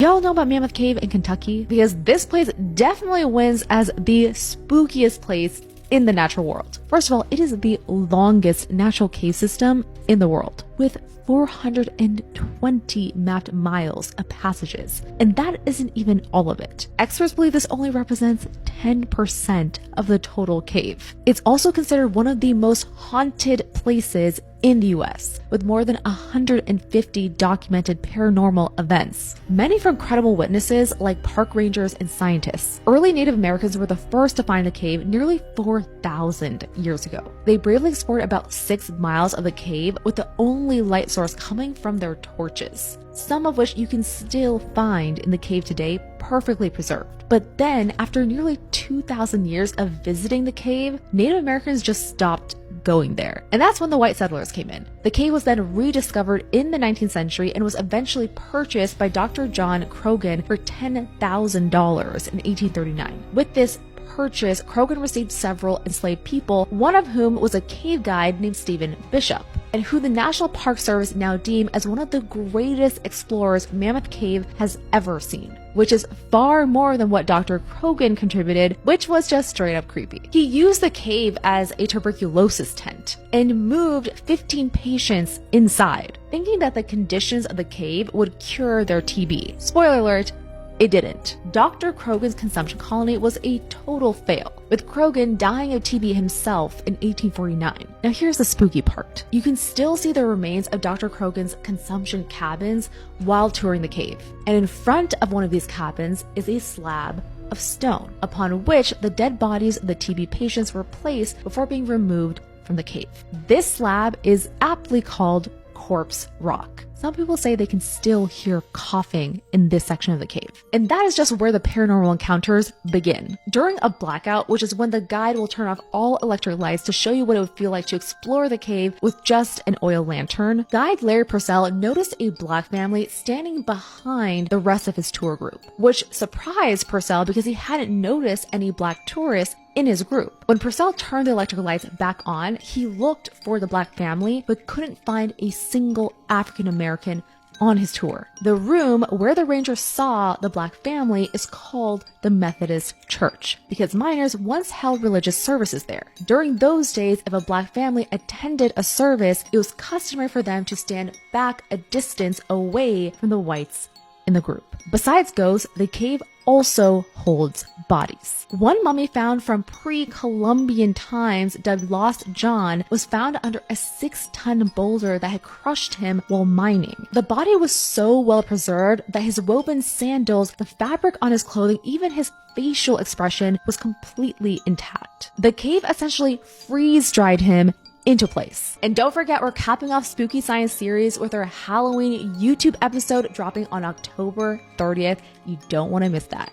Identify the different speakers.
Speaker 1: Y'all know about Mammoth Cave in Kentucky? Because this place definitely wins as the spookiest place in the natural world. First of all, it is the longest natural cave system in the world, with 420 mapped miles of passages. And that isn't even all of it. Experts believe this only represents 10% of the total cave. It's also considered one of the most haunted places in the US, with more than 150 documented paranormal events, many from credible witnesses like park rangers and scientists. Early Native Americans were the first to find the cave nearly 4,000 years ago. They bravely explored about 6 miles of the cave with the only light source coming from their torches, some of which you can still find in the cave today, perfectly preserved. But then, after nearly 2,000 years of visiting the cave, Native Americans just stopped going there. And that's when the white settlers came in. The cave was then rediscovered in the 19th century and was eventually purchased by Dr. John Croghan for $10,000 in 1839. With this purchase, Croghan received several enslaved people, one of whom was a cave guide named Stephen Bishop, and who the National Park Service now deem as one of the greatest explorers Mammoth Cave has ever seen, which is far more than what Dr. Croghan contributed, which was just straight up creepy. He used the cave as a tuberculosis tent and moved 15 patients inside, thinking that the conditions of the cave would cure their TB. Spoiler alert, it didn't. Dr. Croghan's consumption colony was a total fail, with Croghan dying of TB himself in 1849. Now here's the spooky part. You can still see the remains of Dr. Croghan's consumption cabins while touring the cave. And in front of one of these cabins is a slab of stone, upon which the dead bodies of the TB patients were placed before being removed from the cave. This slab is aptly called Corpse Rock. Some people say they can still hear coughing in this section of the cave. And that is just where the paranormal encounters begin. During a blackout, which is when the guide will turn off all electric lights to show you what it would feel like to explore the cave with just an oil lantern, guide Larry Purcell noticed a black family standing behind the rest of his tour group, which surprised Purcell because he hadn't noticed any black tourists in his group. When Purcell turned the electric lights back on, he looked for the black family but couldn't find a single African American on his tour. The room where the ranger saw the black family is called the Methodist Church because miners once held religious services there. During those days, if a black family attended a service, it was customary for them to stand back a distance away from the whites in the group. Besides ghosts, the cave also holds bodies. One mummy found from pre-Columbian times, dubbed Lost John, was found under a 6-ton boulder that had crushed him while mining. The body was so well preserved that his woven sandals, the fabric on his clothing, even his facial expression was completely intact. The cave essentially freeze-dried him into place. And don't forget, we're capping off Spooky Science series with our Halloween YouTube episode dropping on October 30th. You don't want to miss that.